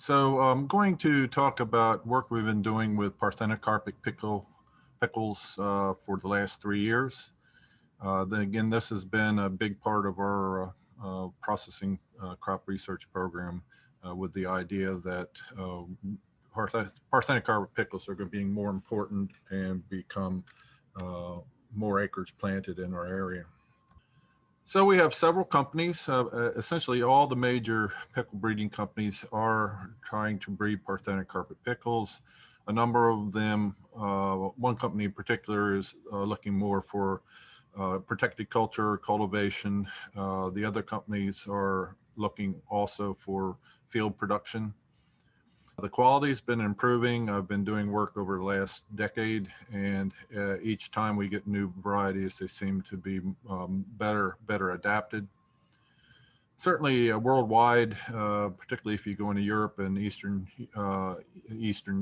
So I'm going to talk about work we've been doing with parthenocarpic pickles for the last 3 years. Then again, this has been a big part of our processing crop research program with the idea that parthenocarpic pickles are going to be more important and become more acres planted in our area. So we have several companies. Essentially, all the major pickle breeding companies are trying to breed parthenocarpic pickles. A number of them, one company in particular, is looking more for protected culture cultivation. The other companies are looking also for field production. The quality has been improving. I've been doing work over the last decade, and each time we get new varieties, they seem to be better adapted. Certainly worldwide, particularly if you go into Europe and Eastern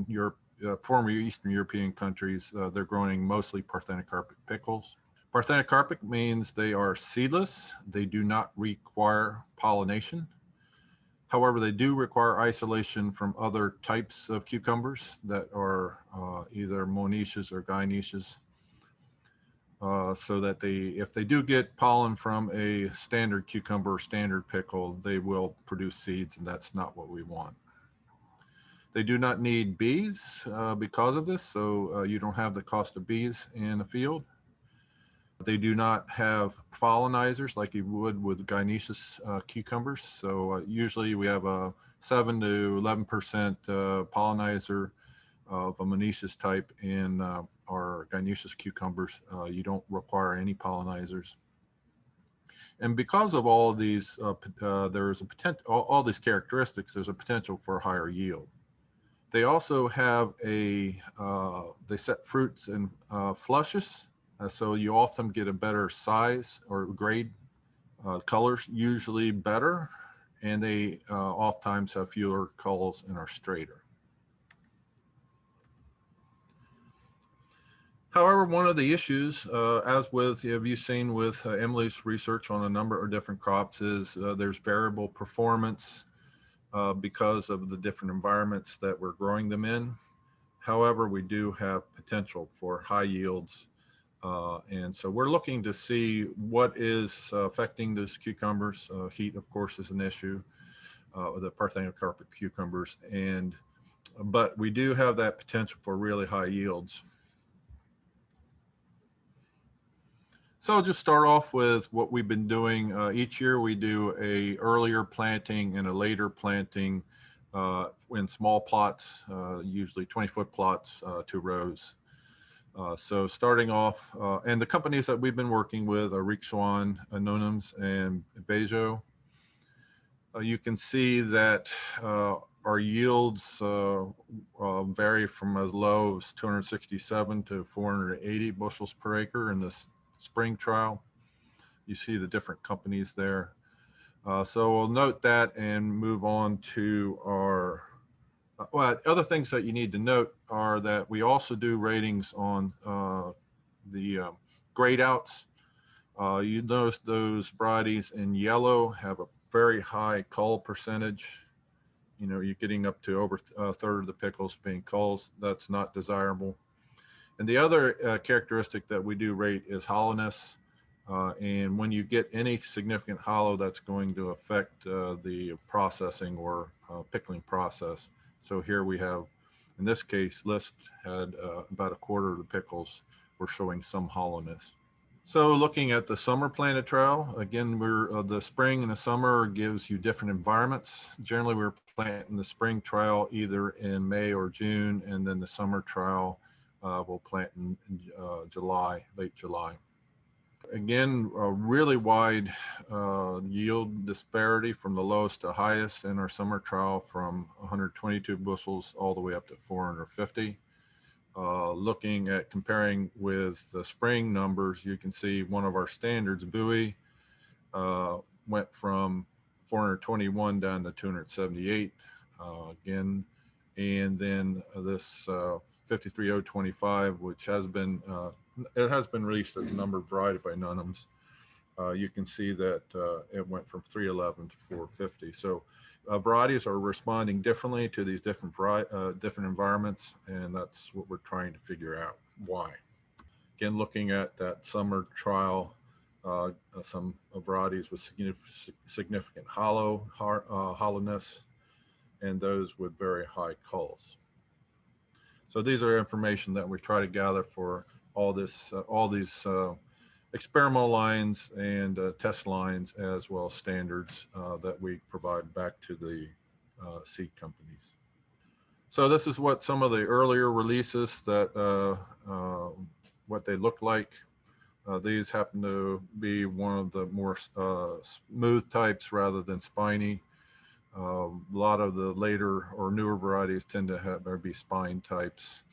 Europe, former Eastern European countries, they're growing mostly parthenocarpic pickles. Parthenocarpic means they are seedless. They do not require pollination. However, they do require isolation from other types of cucumbers that are either monoecious or gynoecious, so that if they do get pollen from a standard cucumber or standard pickle, they will produce seeds, and that's not what we want. They do not need bees because of this, so you don't have the cost of bees in a field. They do not have pollinizers like you would with gynoecious cucumbers. So usually we have a 7 to 11% pollinizer of a monoecious type in our gynoecious cucumbers. You don't require any pollinizers. And because of all of these, there's a potential, all these characteristics, there's a potential for higher yield. They also have they set fruits in flushes. So you often get a better size or grade, colors usually better, and they oftentimes have fewer culls and are straighter. However, one of the issues, as with, have you seen with Emily's research on a number of different crops, is there's variable performance because of the different environments that we're growing them in. However, we do have potential for high yields. And so we're looking to see what is affecting those cucumbers. Heat, of course, is an issue with the parthenocarpic cucumbers, but we do have that potential for really high yields. So I'll just start off with what we've been doing. Each year we do a earlier planting and a later planting in small plots, usually 20-foot plots, 2 rows. So starting off, and the companies that we've been working with are Rixuan, Anonims, and Bejo. You can see that our yields vary from as low as 267 to 480 bushels per acre in this spring trial. You see the different companies there. So we'll note that and move on to our well, other things that you need to note are that we also do ratings on the grade outs. You notice those varieties in yellow have a very high cull percentage. You know, you're getting up to over a third of the pickles being culls. That's not desirable. And the other characteristic that we do rate is hollowness. And when you get any significant hollow, that's going to affect the processing or pickling process. So here we have, in this case, List had about a quarter of the pickles were showing some hollowness. So looking at the summer planted trial, again, the spring and the summer gives you different environments. Generally, we're planting the spring trial either in May or June, and then the summer trial we'll plant in July, late July. Again, a really wide yield disparity from the lowest to highest in our summer trial, from 122 bushels all the way up to 450. Looking at comparing with the spring numbers, you can see one of our standards, Bowie, went from 421 down to 278 again. And then this 53025, which has been it has been released as a numbered variety by Nunhams. You can see that it went from 311 to 450. So varieties are responding differently to these different environments, and that's what we're trying to figure out why. Again, looking at that summer trial, some varieties with significant hollowness, and those with very high culls. So these are information that we try to gather for all these experimental lines and test lines, as well as standards that we provide back to the seed companies. So this is what some of the earlier releases that what they look like. These happen to be one of the more smooth types rather than spiny. A lot of the later or newer varieties tend to have or be spine types.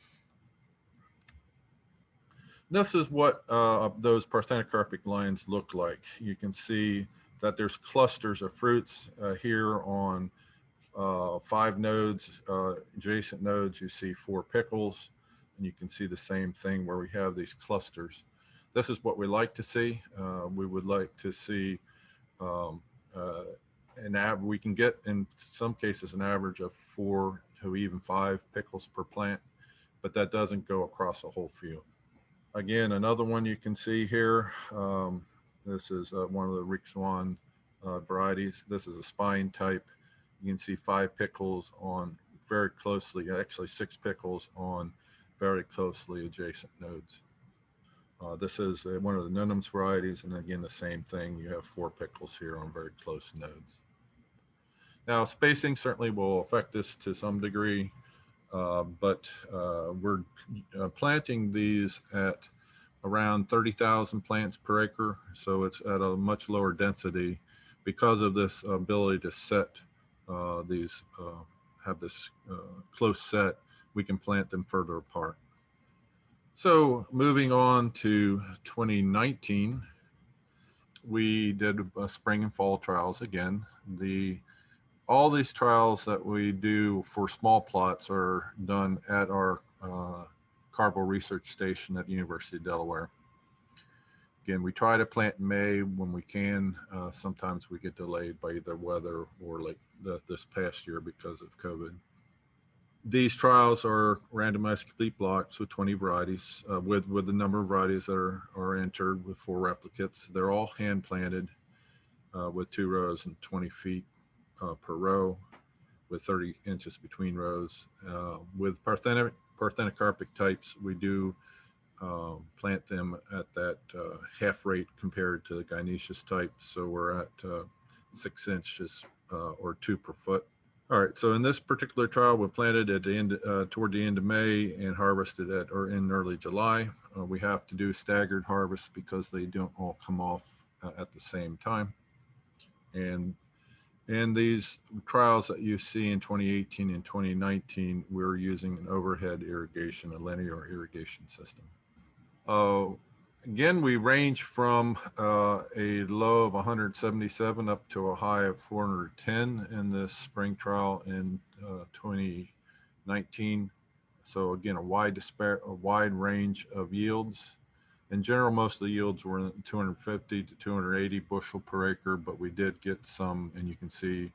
This is what those parthenocarpic lines look like. You can see that there's clusters of fruits here on 5 nodes. Adjacent nodes, you see 4 pickles, and you can see the same thing where we have these clusters. This is what we like to see. We would like to see we can get in some cases an average of 4 to even 5 pickles per plant, but that doesn't go across a whole field. Again, another one you can see here. This is one of the Rixuan varieties. This is a spine type. You can see 5 pickles on very closely, actually 6 pickles on very closely adjacent nodes. This is one of the Nunums varieties, and again, the same thing. You have 4 pickles here on very close nodes. Now, spacing certainly will affect this to some degree, but we're planting these at around 30,000 plants per acre, so it's at a much lower density because of this ability to set these, have this close set. We can plant them further apart. So moving on to 2019, we did spring and fall trials again. All these trials that we do for small plots are done at our Carville Research Station at the University of Delaware. Again, we try to plant in May when we can. Sometimes we get delayed by either weather or like this past year because of COVID. These trials are randomized complete blocks with 20 varieties, with the number of varieties that are entered with 4 replicates. They're all hand planted with 2 rows and 20 feet per row with 30 inches between rows. With parthenocarpic types, we do plant them at that half rate compared to the gynoecious type. So we're at 6 inches or 2 per foot. All right, so in this particular trial, we planted at the end, toward the end of May and harvested in early July. We have to do staggered harvests because they don't all come off at the same time. And in these trials that you see in 2018 and 2019, we're using an overhead irrigation, a linear irrigation system. Again, we range from a low of 177 up to a high of 410 in this spring trial in 2019. So again, a wide range of yields. In general, most of the yields were 250 to 280 bushel per acre, but we did get some, and you can see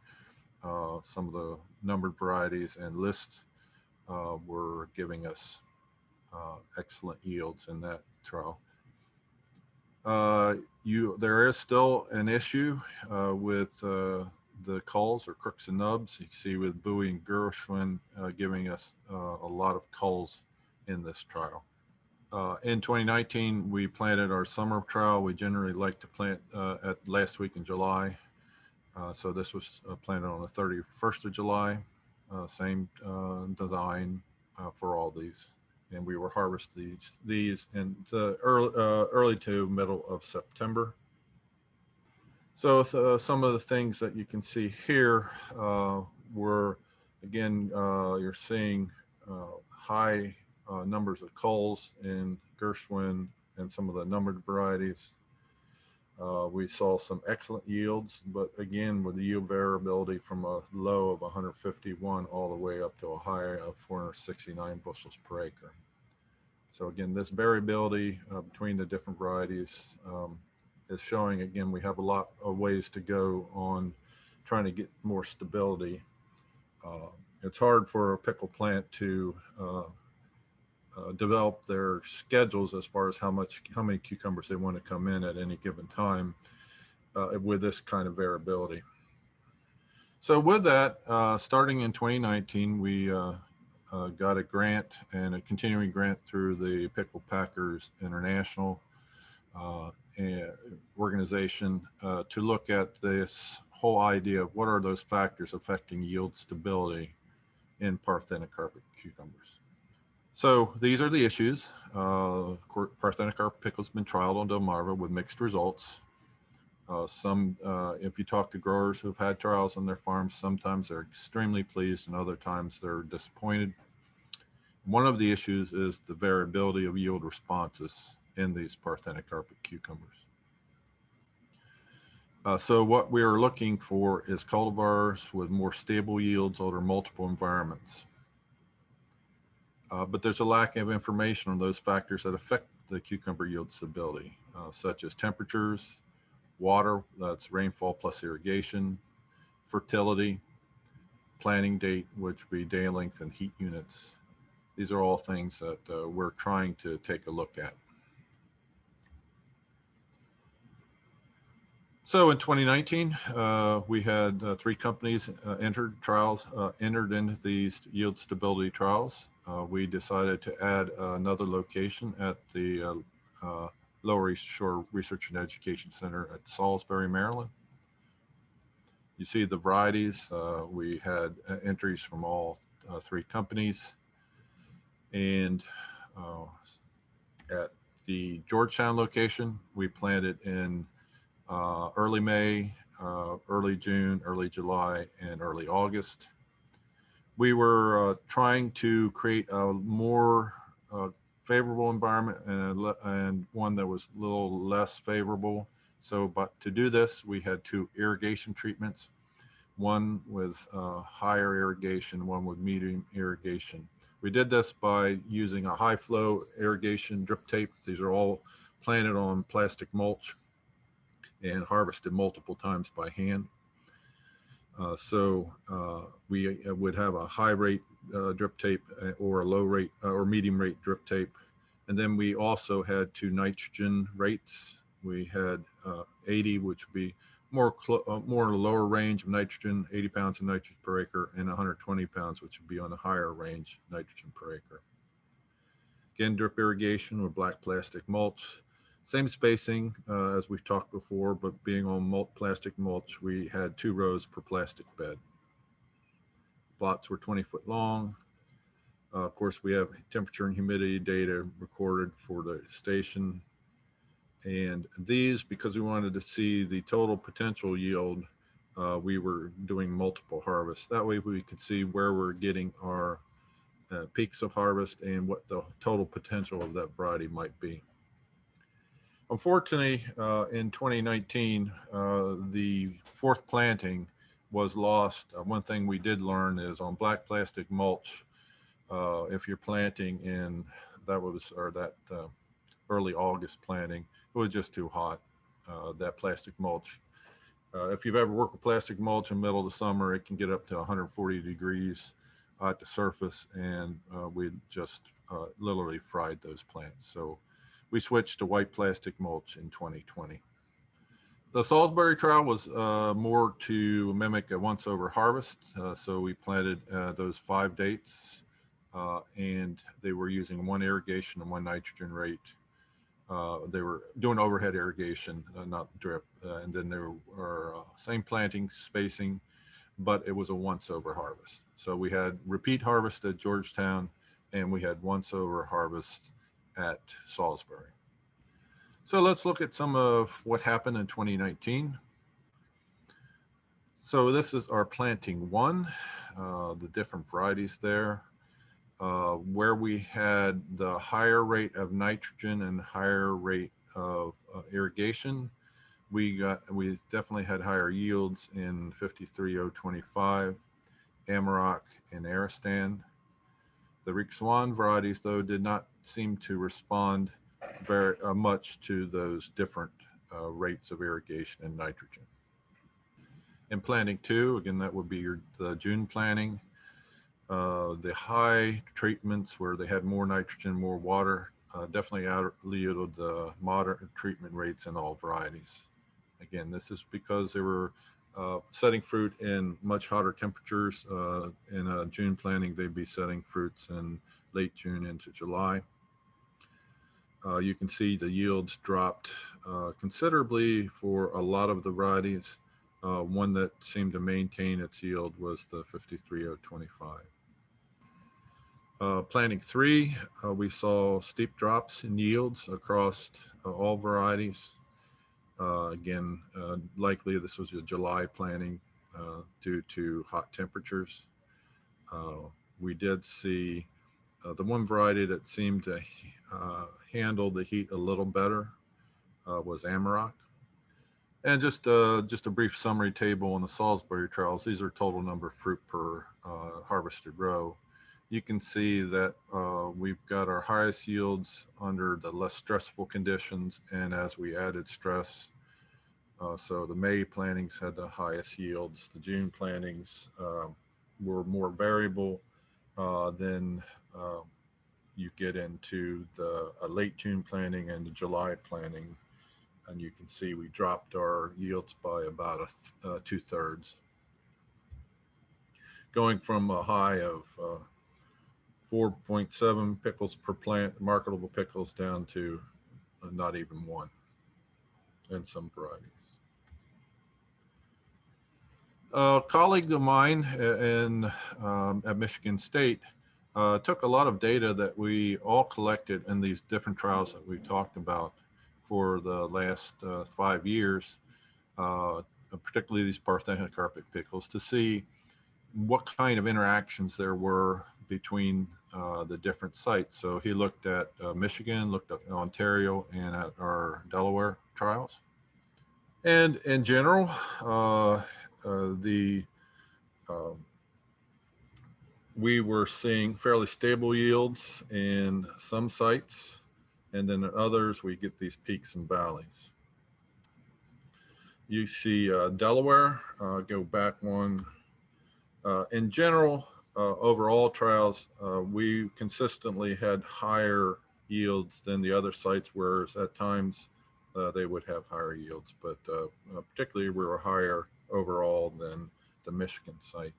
some of the numbered varieties and lists were giving us excellent yields in that trial. There is still an issue with the culls or crooks and nubs. You can see with Bowie and Gershwin giving us a lot of culls in this trial. In 2019, we planted our summer trial. We generally like to plant at last week in July. So this was planted on the 31st of July. Same design for all these. And we will harvest these in the early to middle of September. So some of the things that you can see here were, again, you're seeing high numbers of culls in Gershwin and some of the numbered varieties. We saw some excellent yields, but again, with the yield variability from a low of 151 all the way up to a high of 469 bushels per acre. So again, this variability between the different varieties is showing, again, we have a lot of ways to go on trying to get more stability. It's hard for a pickle plant to develop their schedules as far as how many cucumbers they want to come in at any given time with this kind of variability. So with that, starting in 2019, we got a grant and a continuing grant through the Pickle Packers International organization to look at this whole idea of what are those factors affecting yield stability in parthenocarpic cucumbers. So these are the issues. Parthenocarpic pickle has been trialed on Delaware with mixed results. If you talk to growers who've had trials on their farms, sometimes they're extremely pleased and other times they're disappointed. One of the issues is the variability of yield responses in these parthenocarpic cucumbers. So what we are looking for is cultivars with more stable yields over multiple environments. But there's a lack of information on those factors that affect the cucumber yield stability, such as temperatures, water, that's rainfall plus irrigation, fertility, planting date, which would be day length and heat units. These are all things that we're trying to take a look at. So in 2019, we had 3 companies entered into these yield stability trials. We decided to add another location at the Lower East Shore Research and Education Center at Salisbury, Maryland. You see the varieties. We had entries from all 3 companies. And at the Georgetown location, we planted in early May, early June, early July, and early August. We were trying to create a more favorable environment and one that was a little less favorable. So, but to do this, we had 2 irrigation treatments, one with higher irrigation, one with medium irrigation. We did this by using a high flow irrigation drip tape. These are all planted on plastic mulch and harvested multiple times by hand. We would have a high rate drip tape or a low rate or medium rate drip tape. And then we also had 2 nitrogen rates. We had 80, which would be more lower range of nitrogen, 80 pounds of nitrogen per acre, and 120 pounds, which would be on the higher range nitrogen per acre. Again, drip irrigation with black plastic mulch. Same spacing as we've talked before, but being on plastic mulch, we had 2 rows per plastic bed. Plots were 20 foot long. Of course, we have temperature and humidity data recorded for the station. And these, because we wanted to see the total potential yield, we were doing multiple harvests. That way we could see where we're getting our peaks of harvest and what the total potential of that variety might be. Unfortunately, in 2019, the 4th planting was lost. One thing we did learn is on black plastic mulch, if you're planting in early August planting, it was just too hot, that plastic mulch. If you've ever worked with plastic mulch in the middle of the summer, it can get up to 140 degrees at the surface, and we just literally fried those plants. So we switched to white plastic mulch in 2020. The Salisbury Trial was more to mimic a once-over harvest. So we planted those 5 dates, and they were using 1 irrigation and 1 nitrogen rate. They were doing overhead irrigation, not drip. And then there were same planting spacing, but it was a once-over harvest. So we had repeat harvest at Georgetown, and we had once-over harvest at Salisbury. So let's look at some of what happened in 2019. So this is our planting 1, the different varieties there, where we had the higher rate of nitrogen and higher rate of irrigation. We definitely had higher yields in 53025, Amarok, and Aristan. The Rixuan varieties, though, did not seem to respond very much to those different rates of irrigation and nitrogen. In planting 2, again, that would be the June planting. The high treatments where they had more nitrogen, more water, definitely out-yielded the moderate treatment rates in all varieties. Again, this is because they were setting fruit in much hotter temperatures. In a June planting, they'd be setting fruits in late June into July. You can see the yields dropped considerably for a lot of the varieties. One that seemed to maintain its yield was the 53025. Planting 3, we saw steep drops in yields across all varieties. Again, likely this was a July planting due to hot temperatures. We did see the one variety that seemed to handle the heat a little better was Amarok. And just a brief summary table on the Salisbury Trials. These are total number of fruit per harvested row. You can see that we've got our highest yields under the less stressful conditions, and as we added stress, so the May plantings had the highest yields. The June plantings were more variable than you get into the late June planting and the July planting. And you can see we dropped our yields by about 2/3, going from a high of 4.7 pickles per plant, marketable pickles, down to not even one in some varieties. A colleague of mine at Michigan State took a lot of data that we all collected in these different trials that we talked about for the last 5 years, particularly these parthenocarpic pickles, to see what kind of interactions there were between the different sites. So he looked at Michigan, looked at Ontario, and at our Delaware trials. And in general, we were seeing fairly stable yields in some sites, and then in others we get these peaks and valleys. You see Delaware, go back one. In general, overall trials, we consistently had higher yields than the other sites, whereas at times they would have higher yields, but particularly we were higher overall than the Michigan site.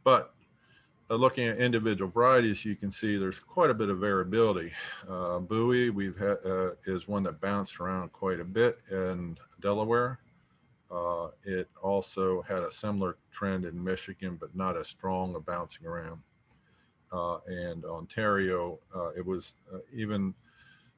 But looking at individual varieties, you can see there's quite a bit of variability. Bowie is one that bounced around quite a bit in Delaware. It also had a similar trend in Michigan, but not as strong a bouncing around. And Ontario, it was even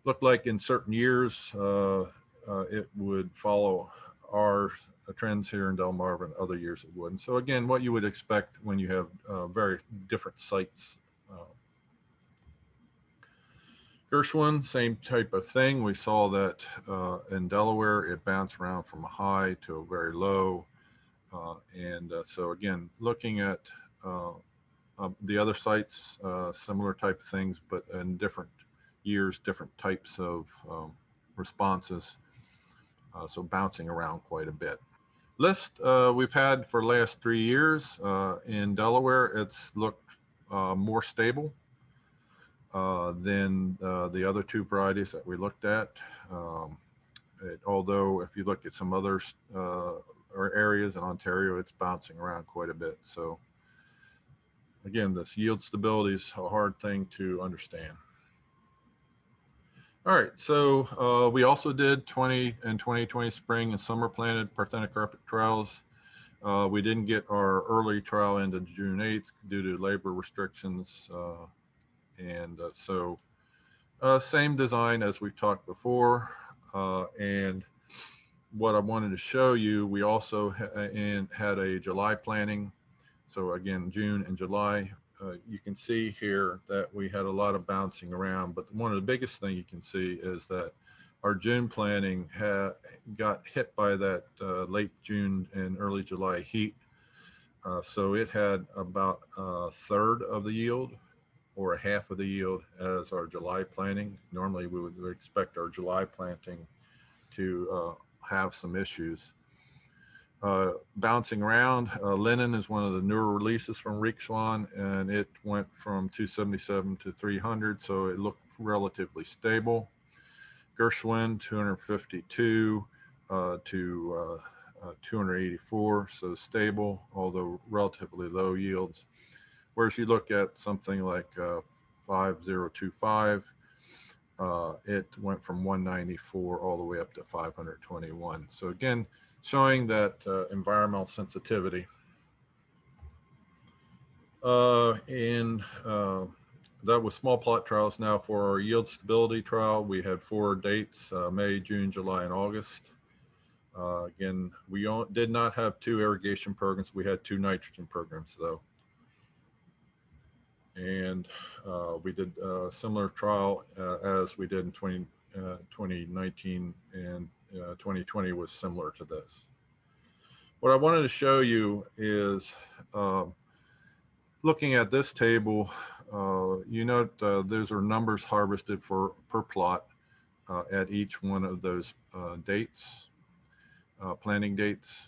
looked like in certain years it would follow our trends here in Delmarva, and other years it wouldn't. So again, what you would expect when you have very different sites. Gershwin, same type of thing. We saw that in Delaware, it bounced around from a high to a very low. So again, looking at the other sites, similar type of things, but in different years, different types of responses. So bouncing around quite a bit. List we've had for the last 3 years. In Delaware, it's looked more stable than the other 2 varieties that we looked at. Although if you look at some other areas in Ontario, it's bouncing around quite a bit. So again, this yield stability is a hard thing to understand. All right, so we also did 2020 spring and summer planted parthenocarpic trials. We didn't get our early trial into June 8th due to labor restrictions. So same design as we've talked before. And what I wanted to show you, we also had a July planting. So again, June and July. You can see here that we had a lot of bouncing around, but one of the biggest thing you can see is that our June planting got hit by that late June and early July heat. So it had about 1/3 of the yield or 1/2 of the yield as our July planting. Normally we would expect our July planting to have some issues. Bouncing around, Lennon is one of the newer releases from Rixuan, and it went from 277 to 300, so it looked relatively stable. Gershwin 252 to 284, so stable, although relatively low yields. Whereas you look at something like 5025, it went from 194 all the way up to 521. So again, showing that environmental sensitivity. And that was small plot trials. Now for our yield stability trial, we had 4 dates, May, June, July, and August. Again, we did not have 2 irrigation programs. We had 2 nitrogen programs though. And we did a similar trial as we did in 2019, and 2020 was similar to this. What I wanted to show you is looking at this table, you note those are numbers harvested per plot at each one of those dates, planting dates.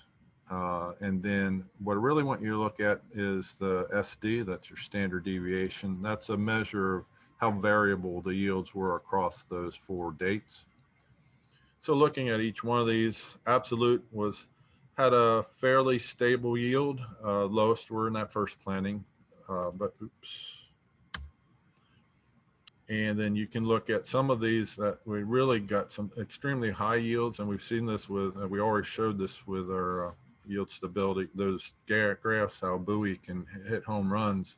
And then what I really want you to look at is the SD, that's your standard deviation. That's a measure of how variable the yields were across those 4 dates. So looking at each one of these, absolute had a fairly stable yield. Lowest were in that first planting, but oops. And then you can look at some of these that we really got some extremely high yields, and we've seen this with, we already showed this with our yield stability, those graphs, how buoy can hit home runs,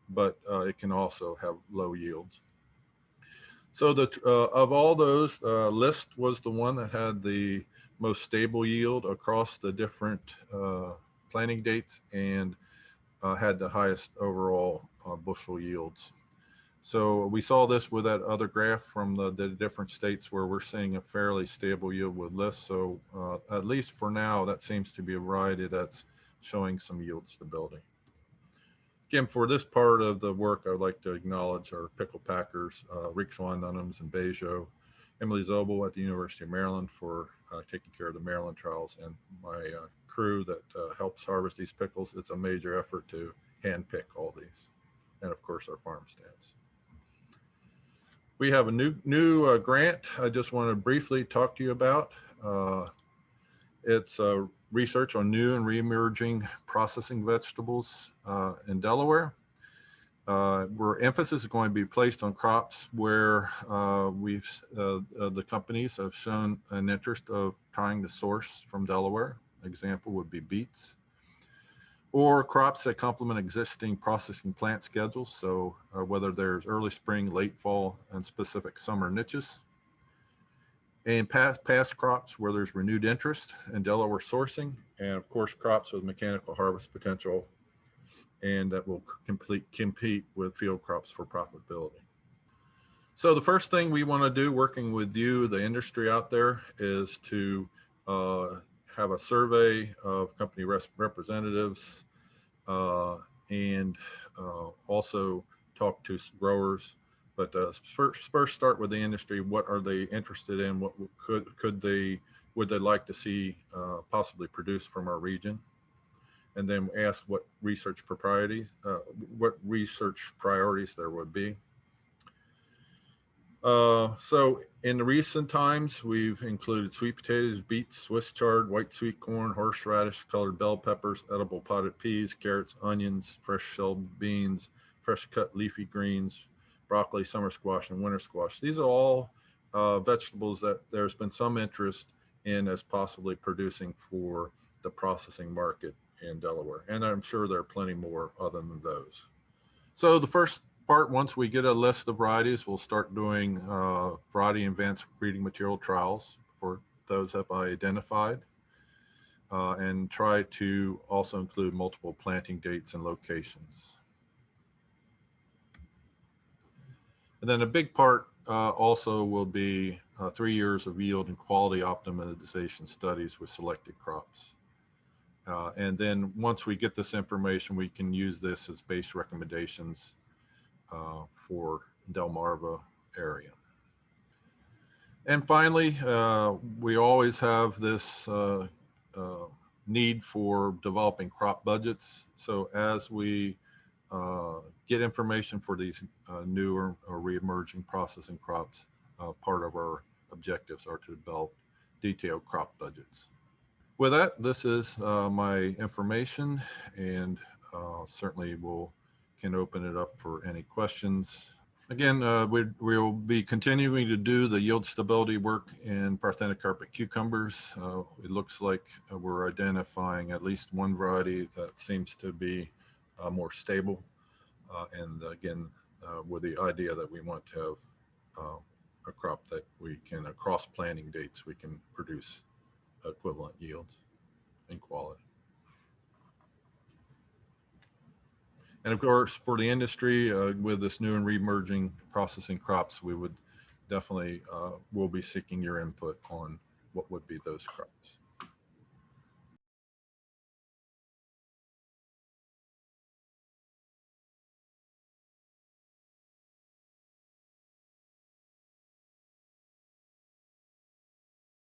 but it can also have low yields. So of all those, List was the one that had the most stable yield across the different planting dates, and had the highest overall bushel yields. So we saw this with that other graph from the different states where we're seeing a fairly stable yield with List. So at least for now, that seems to be a variety that's showing some yield stability. Again, for this part of the work, I would like to acknowledge our pickle packers, Rixuan, Nunnums, and Bejo, Emily Zobel at the University of Maryland for taking care of the Maryland trials, and my crew that helps harvest these pickles. It's a major effort to hand pick all these, and of course our farm staffs. We have a new grant I just want to briefly talk to you about. It's research on new and reemerging processing vegetables in Delaware. Where emphasis is going to be placed on crops where the companies have shown an interest of trying to source from Delaware. Example would be beets, or crops that complement existing processing plant schedules. So whether there's early spring, late fall, and specific summer niches. And past crops where there's renewed interest in Delaware sourcing, and of course crops with mechanical harvest potential, and that will compete with field crops for profitability. So the first thing we want to do, working with you, the industry out there, is to have a survey of company representatives, and also talk to growers. But first start with the industry. What are they interested in? What would they like to see possibly produced from our region? And then ask what research priorities there would be. So in the recent times, we've included sweet potatoes, beets, Swiss chard, white sweet corn, horseradish, colored bell peppers, edible potted peas, carrots, onions, fresh shelled beans, fresh cut leafy greens, broccoli, summer squash, and winter squash. These are all vegetables that there's been some interest in as possibly producing for the processing market in Delaware. And I'm sure there are plenty more other than those. So the first part, once we get a list of varieties, we'll start doing variety and advanced breeding material trials for those that I identified, and try to also include multiple planting dates and locations. And then a big part also will be 3 years of yield and quality optimization studies with selected crops. And then once we get this information, we can use this as base recommendations for Delmarva area. And finally, we always have this need for developing crop budgets. So as we get information for these newer or re-emerging processing crops, part of our objectives are to develop detailed crop budgets. With that, this is my information, and certainly can open it up for any questions. Again, we'll be continuing to do the yield stability work in parthenocarpic cucumbers. It looks like we're identifying at least one variety that seems to be more stable. And again, with the idea that we want to have a crop that we can, across planting dates, we can produce equivalent yields and quality. And of course, for the industry, with this new and re-emerging processing crops, we would definitely will be seeking your input on what would be those crops.